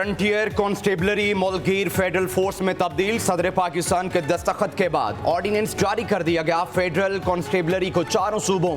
Frontier constabulary मुल्कीर federal force में तब्दील। सदर पाकिस्तान के दस्तखत के बाद ऑर्डिनेंस जारी कर दिया गया। फेडरल कॉन्स्टेबलरी को चारों सूबों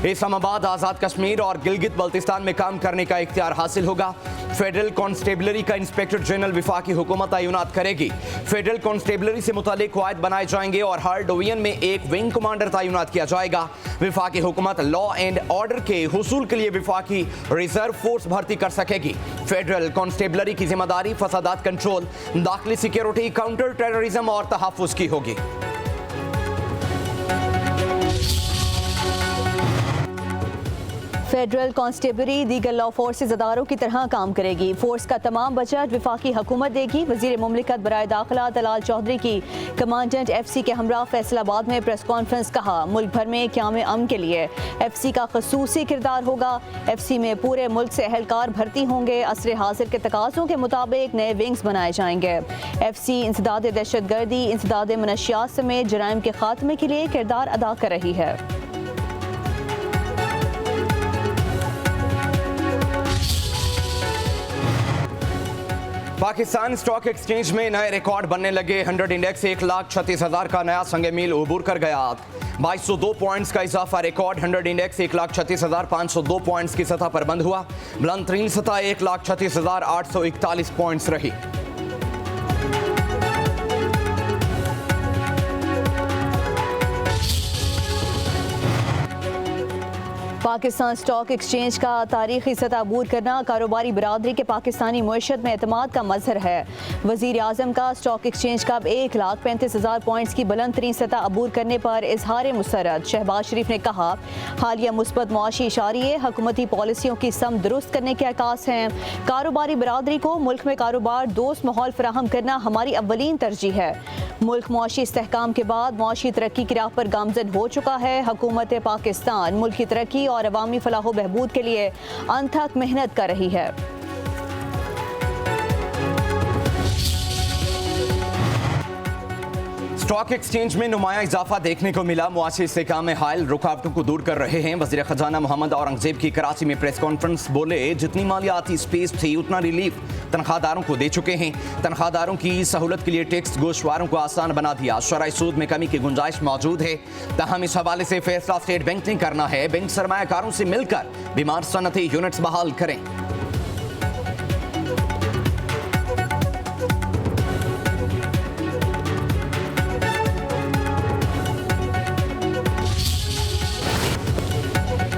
इस्लामाबाद, आज़ाद कश्मीर और गिलगित बल्तिस्तान में काम करने का इख्तियार हासिल होगा। फेडरल कॉन्स्टेबलरी का इंस्पेक्टर जनरल विफाकी हुकूमत तैनात करेगी। फेडरल कॉन्स्टेबलरी से मुतालिक कवायद बनाए जाएंगे और हर डिवीजन में एक विंग कमांडर तैनात किया जाएगा। विफाकी हुकूमत लॉ एंड ऑर्डर के हुसूल के लिए विफाकी रिजर्व फोर्स भर्ती कर सकेगी। फेडरल कॉन्स्टेबलरी की जिम्मेदारी फसादात कंट्रोल, दाखिली सिक्योरिटी, काउंटर टेररिज्म और तहफ्फुज की होगी। फेडरल कॉन्स्टेबलरी दीगर लॉ फोर्सेज अदारों की तरह काम करेगी। फोर्स का तमाम बजट विफाकी हुकूमत देगी। वजीर मुमलिकत बराए दाखिला दलाल चौधरी की कमांडेंट FC के हमरा फैसलाबाद में प्रेस कॉन्फ्रेंस कहा, मुल्क भर में क़याम अमन के लिए FC का खसूसी किरदार होगा। FC में पूरे मुल्क से अहलकार भर्ती होंगे। असर हाजिर के तकाज़ों के मुताबिक नए विंग्स बनाए जाएंगे। FC इंसदाद दहशत गर्दी, इंसदाद मनशियात समेत जराइम के खात्मे के लिए किरदार अदा कर रही है। पाकिस्तान स्टॉक एक्सचेंज में नए रिकॉर्ड बनने लगे। 100 इंडेक्स 1,36,000 का नया संग मील उबूर कर गया। 2202 पॉइंट्स का इजाफा रिकॉर्ड। 100 इंडेक्स 1,36,502 पॉइंट्स की सतह पर बंद हुआ। बुलंद तरीन सतह 1,36,841 पॉइंट्स रही। पाकिस्तान स्टॉक एक्सचेंज का तारीखी सतह अबूर करना कारोबारी बरादरी के पाकिस्तानी मुआशरत में एतमाद का मजहर है। वजीर आजम का स्टॉक एक्सचेंज का 1,35,000 पॉइंट्स की बुलंद तरीन सतह अबूर करने पर इजहार मुसरत। शहबाज शरीफ ने कहा, हालिया मुस्बत मुआशी इशारे हुकूमती पॉलिसियों की सम दुरुस्त करने के अकास हैं। कारोबारी बरादरी को मुल्क में कारोबार दोस्त माहौल फराहम करना हमारी अव्वलीन तरजीह है। मुल्क मुआशी इस्तेहकाम के बाद मुआशी तरक्की की राह पर गामजन हो चुका है। हुकूमत पाकिस्तान मुल्क की तरक्की और अवामी फलाह बहबूद के लिए अनथक मेहनत कर रही है। स्टॉक एक्सचेंज में नुमाया इजाफा देखने को मिला। मुआशी इस्तेहकाम में हायल रुकावटों को दूर कर रहे हैं। वज़ीर ख़जाना मोहम्मद औरंगज़ेब की कराची में प्रेस कॉन्फ्रेंस बोले, जितनी मालियाती स्पेस थी उतना रिलीफ तनख्वाहदारों को दे चुके हैं। तनख्वाहदारों की सहूलत के लिए टैक्स गोशवारों को आसान बना दिया। शरई सूद में कमी की गुंजाइश मौजूद है। ताहम इस हवाले से फैसला स्टेट बैंक ने करना है। बैंक सरमायाकारों से मिलकर बीमार सनती यूनिट्स बहाल करें।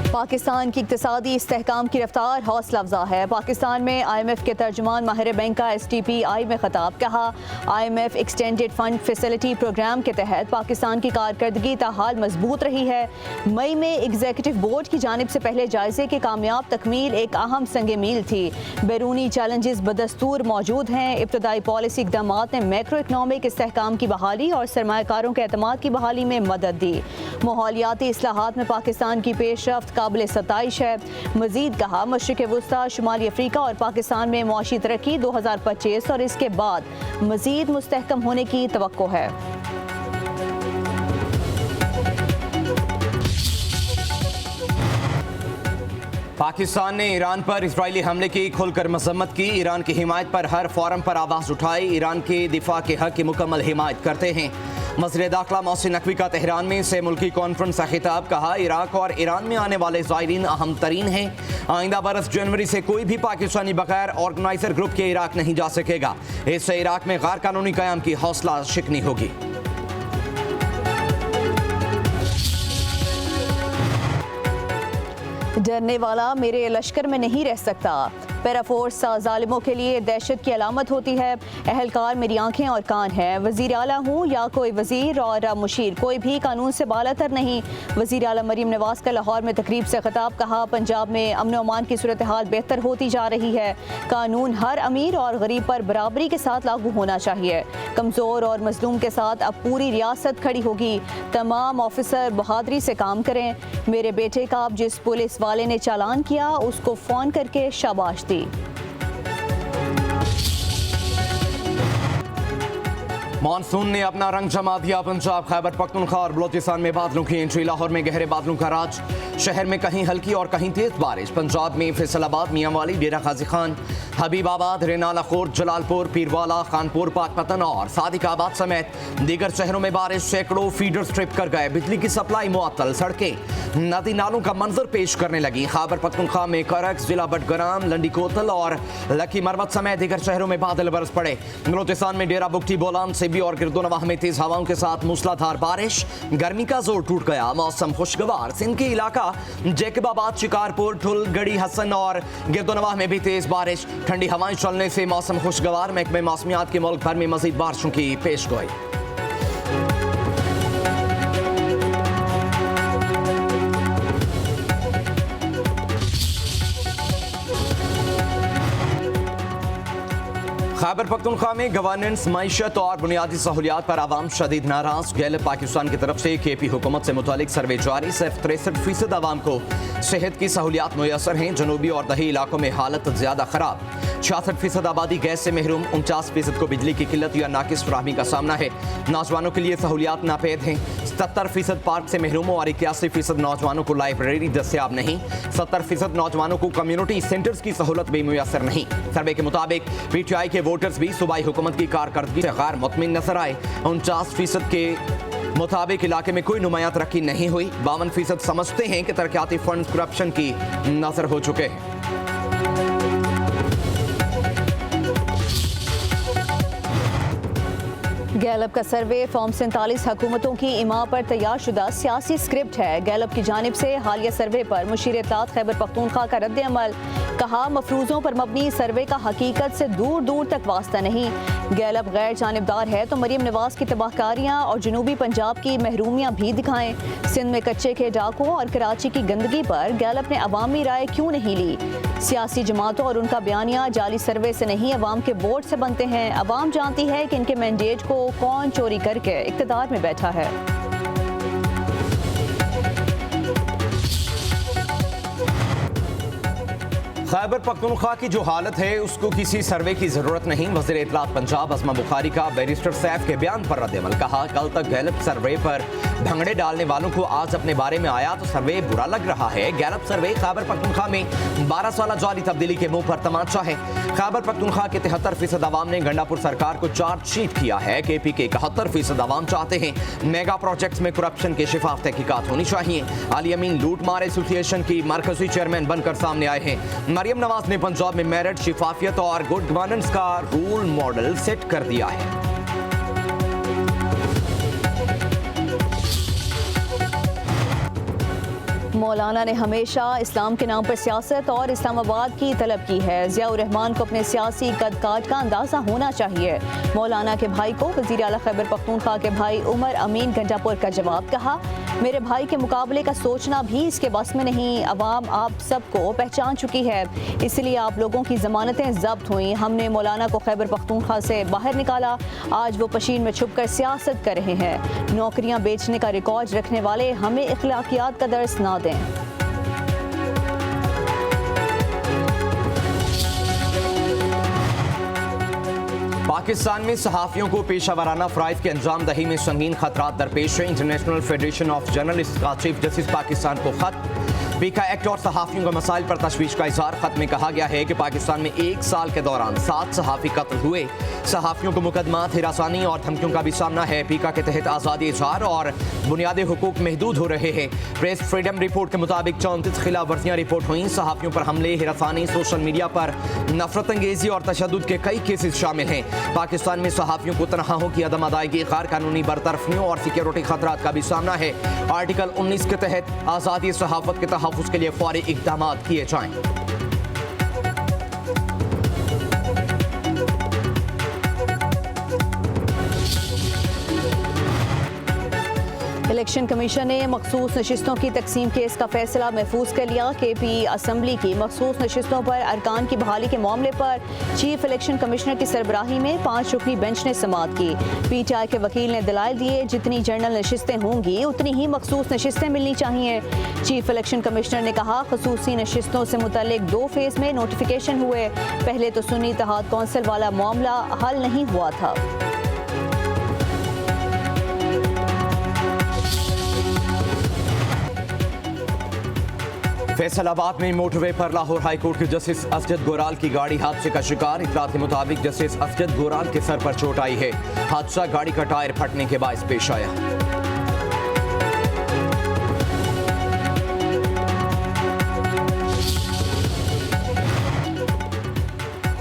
पाकिस्तान की इक्तिसादी इस्तेहकाम की रफ्तार हौसला अफजा है। पाकिस्तान में IMF के तर्जुमान माहिर बैंक का STPI में खिताब। कहा, IMF extended fund facility program के तहत पाकिस्तान की कारकर्दगी ताहाल मजबूत रही है। मई में एग्जीक्यूटिव बोर्ड की जानिब से पहले जायजे की कामयाब तकमील एक अहम संग मील थी। बैरूनी चैलेंजेस बदस्तूर मौजूद हैं। इब्तदाई पॉलिसी इकदाम ने मैक्रो इकनॉमिक इस्तेहकाम की बहाली और सरमायाकारों के एतमाद की बहाली में मदद दी। माहौलियाती इस्लाहात में पाकिस्तान की पेशरफ्त काबिल सताइश है। मजीद कहा, मशरिक वुस्ता, शुमाली अफ्रीका और पाकिस्तान में मुआशी तरक्की 2025 और इसके बाद मजीद मुस्तहकम होने की तवक्को है। पाकिस्तान ने ईरान पर इजरायली हमले की खुलकर मजम्मत की। ईरान की हिमायत पर हर फोरम पर आवाज़ उठाई। ईरान के दिफा के हक की मुकम्मल हिमायत करते हैं। वज़ीर दाखिला मोहसिन नकवी का तेहरान में से मुल्की कॉन्फ्रेंस का खिताब। कहा, इराक और ईरान में आने वाले ज़ायरीन अहम तरीन हैं। आइंदा बरस जनवरी से कोई भी पाकिस्तानी बगैर ऑर्गेनाइजर ग्रुप के इराक नहीं जा सकेगा। इससे इराक में गैर कानूनी क़याम की हौसला शिकनी होगी। डरने वाला मेरे लश्कर में नहीं रह सकता। पैराफोर्स जालिमों के लिए दहशत की अलामत होती है। अहलकार मेरी आंखें और कान है। वज़ीर आला हूँ या कोई वज़ीर और मुशीर, कोई भी कानून से बालातर नहीं। वज़ीर आला मरीम नवाज का लाहौर में तकरीब से खिताब। कहा, पंजाब में अमन अमान की सूरत हाल बेहतर होती जा रही है। कानून हर अमीर और गरीब पर बराबरी के साथ लागू होना चाहिए। कमज़ोर और मजलूम के साथ अब पूरी रियासत खड़ी होगी। तमाम ऑफिसर बहादुरी से काम करें। मेरे बेटे का अब जिस पुलिस वाले ने चालान किया उसको फ़ोन करके शाबाश दी। मानसून ने अपना रंग जमा दिया। पंजाब, खैबर पख्तूनख्वा और बलोचिस्तान में बादलों की एंट्री। लाहौर में गहरे बादलों का राज। शहर में कहीं हल्की और कहीं तेज बारिश। पंजाब में फैसलाबाद, मियांवाली, डेरा गाजी खान, हबीबाबाद, रेनाला खोर, जलालपुर, पीरवाला, खानपुर, पाकपतन और सादिकाबाद समेत दीगर शहरों में बारिश। सैकड़ों फीडर स्ट्रिप कर गए। बिजली की सप्लाई मुअत्तल। सड़कें नदी नालों का मंजर पेश करने लगी। खैबर पख्तूनख्वा में करक, जिला बडगराम, लंडी कोतल और लकी मरवत समेत दीगर शहरों में बादल बरस पड़े। बलोचिस्तान में डेरा बुगटी, बोलान, सिबी और गिरदोनवाह में तेज हवाओं के साथ मूसलाधार बारिश। गर्मी का जोर टूट गया। मौसम खुशगवार। सिंध के इलाका जैकबाबाद, शिकारपुर, ठुल, गड़ी, हसन और गिरदोनवाह में भी तेज बारिश। ठंडी हवाएं चलने से मौसम खुशगवार। महकमे मौसमियात की मुल्क भर में मजीद बारिशों की पेशगोई। खैबर पख्तूनख्वा में गवर्नेंस, मईशत और बुनियादी सहूलियात पर आवाम शदीद नाराज। गैलप पाकिस्तान की तरफ से केपी हुकूमत से मुतालिक सर्वे जारी। सिर्फ 63% आवाम को सेहत की सहूलियात मुयसर हैं। जनूबी और दही इलाकों में हालत ज्यादा खराब। 66% आबादी गैस से महरूम। 49% को बिजली की किल्लत या नाकिस फराहमी का सामना है। नौजवानों के लिए सहूलियात नापेद हैं। 77% पार्क से महरूम और 81% नौजवानों को लाइब्रेरी दस्तियाब नहीं। 70% नौजवानों को कम्युनिटी सेंटर्स की सहूलत भी मुयसर नहीं। सर्वे के मुताबिक PTI के वोटर्स भी सूबाई हुकूमत की कारकर्दगी से गैर मुतमिन नजर आए। 49% के मुताबिक इलाके में कोई नुमायां तरक्की नहीं हुई। 52% समझते हैं कि तरक्याती फंड करप्शन की नजर हो चुके हैं। गैलप का सर्वे फॉर्म 47 हुकूमतों की इमा पर तैयार शुदा सियासी स्क्रिप्ट है। गैलप की जानिब से हालिया सर्वे पर मुशीर इत्तलात खैबर पख्तूनख्वा का रद्द अमल। कहा, मफरूजों पर मबनी सर्वे का हकीकत से दूर दूर तक वास्ता नहीं। गैलप गैर जानिबदार है तो मरीम नवाज की तबाहकारियाँ और जनूबी पंजाब की महरूमियाँ भी दिखाएं। सिंध में कच्चे के डाकों और कराची की गंदगी पर गैलप ने अवामी राय क्यों नहीं ली? सियासी जमातों और उनका बयानिया जाली सर्वे से नहीं, अवाम के वोट से बनते हैं। अवाम जानती है कि इनके मैंडेट को कौन चोरी करके इक़्तिदार में बैठा है। खैबर पख्तूनख्वा की जो हालत है उसको किसी सर्वे की जरूरत नहीं। वज़ीर इत्तलात पंजाब अस्मा बुखारी का बैरिस्टर सैफ के बयान पर रद्द अमल। कहा, कल तक गैलप सर्वे पर भंगड़े डालने वालों को आज अपने बारे में आया तो सर्वे बुरा लग रहा है। गैलप सर्वे खैबर पख्तूनख्वा में 12 साल जाली तब्दीली के मुंह पर तमाचा है। खैबर पख्तूनख्वा के 73% आवाम ने गंडापुर सरकार को चार्जशीट किया है। KP के 71% आवाम चाहते हैं मेगा प्रोजेक्ट्स में करप्शन के शिफाफ तहकीकात होनी चाहिए। अली अमीन लूट मार एसोसिएशन की मरकजी चेयरमैन बनकर सामने आए हैं। मरियम नवाज ने पंजाब में मेरिट, शिफाफियत और गुड गवर्नेंस का रोल मॉडल सेट कर दिया है। मौलाना ने हमेशा इस्लाम के नाम पर सियासत और इस्लामाबाद की तलब की है। ज़ियाउर रहमान को अपने सियासी कद काट का अंदाज़ा होना चाहिए। मौलाना के भाई को वज़ीर आला खैबर पख्तूनख्वा के भाई उमर अमीन गंडापुर का जवाब। कहा, मेरे भाई के मुकाबले का सोचना भी इसके बस में नहीं। अवाम आप सबको पहचान चुकी है, इसलिए आप लोगों की ज़मानतें जब्त हुई। हमने मौलाना को खैबर पख्तूनख्वा से बाहर निकाला। आज वो पशीन में छुप कर सियासत कर रहे हैं। नौकरियां बेचने का रिकॉर्ड रखने वाले हमें इखलाकियात का दर्स ना दें। पाकिस्तान में सहाफ़ियों को पेशा वाराना फ़राइज़ की अंजाम दही में संगीन खतरात दरपेश है। इंटरनेशनल फेडरेशन ऑफ जर्नलिस्ट का चीफ जस्टिस पाकिस्तान को खत। पीका एक्ट और सहाफ़ियों के मसाइल पर तशवीश का इज़हार। खत में कहा गया है कि पाकिस्तान में 1 साल के दौरान 7 सहाफ़ी कत्ल हुए। सहाफ़ियों को मुकदमात, हिरासानी और धमकियों का भी सामना है। पीका के तहत आज़ादी इज़हार और बुनियादी हुकूक महदूद हो रहे हैं। प्रेस फ्रीडम रिपोर्ट के मुताबिक 34 खिलाफ वर्जियाँ रिपोर्ट हुई। सहाफ़ियों पर हमले, हिरासानी, सोशल मीडिया पर नफरत अंगेज़ी और तशद्दुद के कई केसेस शामिल हैं। पाकिस्तान में सहाफ़ियों को तनख्वाहों की अदम अदायगी, गैर कानूनी बरतरफियों और सिक्योरिटी खतरात का भी सामना है। आर्टिकल 19 के तहत आज़ादी सहाफ़त के तहफ़्फ़ुज़ के लिए फौरी इक़दाम किए जाएं। इलेक्शन कमीशन ने मखसूस नशिस्तों की तकसीम केस का फैसला महफूज कर लिया। KP असम्बली की मखसूस नशिस्तों पर अरकान की बहाली के मामले पर चीफ इलेक्शन कमिश्नर की सरबराही में 5 रुकनी बेंच ने समाअत की। PTI के वकील ने दलाइल दिए, जितनी जनरल नशिस्तें होंगी उतनी ही मखसूस नशिस्तें मिलनी चाहिए। चीफ इलेक्शन कमिश्नर ने कहा, खसूसी नशिस्तों से मुतल्लिक 2 फेज में नोटिफिकेशन हुए। पहले तो सुन्नी इत्तेहाद कौंसिल वाला मामला हल नहीं हुआ था। फैसलाबाद में मोटरवे पर लाहौर हाईकोर्ट के जस्टिस असजद गोराल की गाड़ी हादसे का शिकार। इतलात के मुताबिक जस्टिस असजद गोराल के सर पर चोट आई है। हादसा गाड़ी का टायर फटने के बायस पेश आया।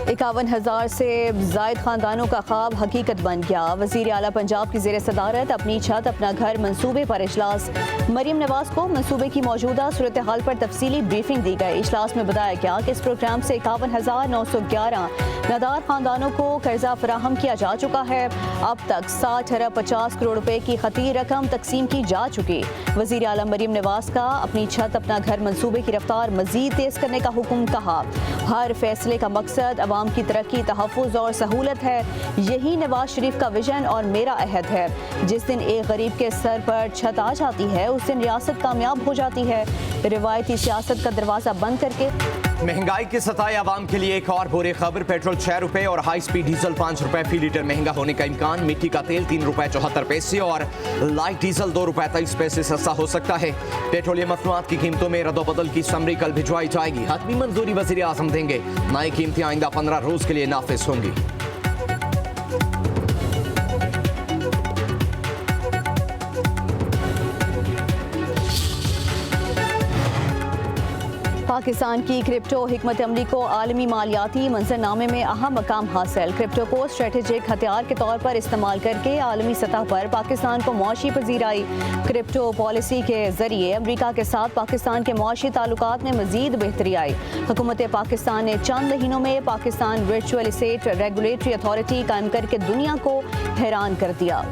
51,000 से जायद खानदानों का ख्वाब हकीकत बन गया। वज़ीर आला पंजाब की ज़ेर सदारत अपनी छत अपना घर मंसूबे पर इजलास। मरीम नवाज को मंसूबे की मौजूदा सूरत हाल पर तफसीली ब्रीफिंग दी गई। इजलास में बताया गया कि इस प्रोग्राम से 51,911 नादार खानदानों को कर्जा फराहम किया जा चुका है। अब तक 60,50 करोड़ रुपए की खती रकम तकसीम की जा चुकी। वज़ीर आला मरीम नवाज का अपनी छत अपना घर मंसूबे की रफ्तार मजीद तेज करने का हुक्म कहा। हर फैसले का मकसद अवाम की तरक्की, तहफ़्फ़ुज़ और सहूलत है। यही नवाज शरीफ का विजन और मेरा अहद है। जिस दिन एक गरीब के सर पर छत आ जाती है उस दिन रियासत कामयाब हो जाती है। रिवायती सियासत का दरवाज़ा बंद करके महंगाई के सताए आवाम के लिए एक और बुरी खबर। पेट्रोल 6 रुपए और हाई स्पीड डीजल 5 रुपए फी लीटर महंगा होने का इम्कान। मिट्टी का तेल 3 रुपए 74 पैसे और लाइट डीजल 2 रुपए 23 पैसे सस्ता हो सकता है। पेट्रोलियम मसनूआत की कीमतों में रद्दोबदल की समरी कल भिजवाई जाएगी। हतमी मंजूरी वज़ीर आज़म देंगे। नई कीमतें आइंदा 15 रोज के लिए नाफिज होंगी। पाकिस्तान की क्रिप्टो हिकमत अमली को आलमी मालियाती मंजरनामे में अहम मकाम हासिल। क्रिप्टो को स्ट्रेटेजिक हथियार के तौर पर इस्तेमाल करके आलमी सतह पर पाकिस्तान को मुआशी पजीराई। क्रिप्टो पॉलिसी के जरिए अमरीका के साथ पाकिस्तान के मुआशी ताल्लुकात में मजीद बेहतरी आई। हुकूमत पाकिस्तान ने चंद महीनों में Pakistan virtual asset regulatory authority कायम करके दुनिया को हैरान कर दिया।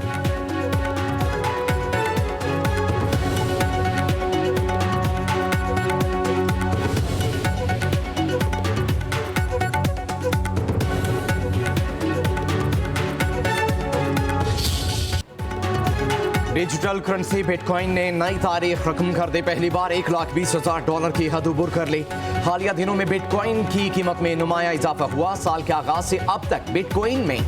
डिजिटल करेंसी बिटकॉइन ने नई तारीख रकम कर दी। पहली बार $1,20,000 की हद उबूर कर ली। हालिया दिनों में बिटकॉइन की कीमत में नुमाया इजाफा हुआ। साल के आगाज से अब तक बिटकॉइन में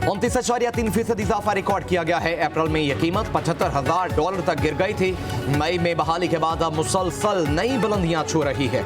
29.3% इजाफा रिकॉर्ड किया गया है। अप्रैल में यह कीमत $75,000 तक गिर गई थी। मई में बहाली के बाद अब मुसलसल नई बुलंदियां छू रही है।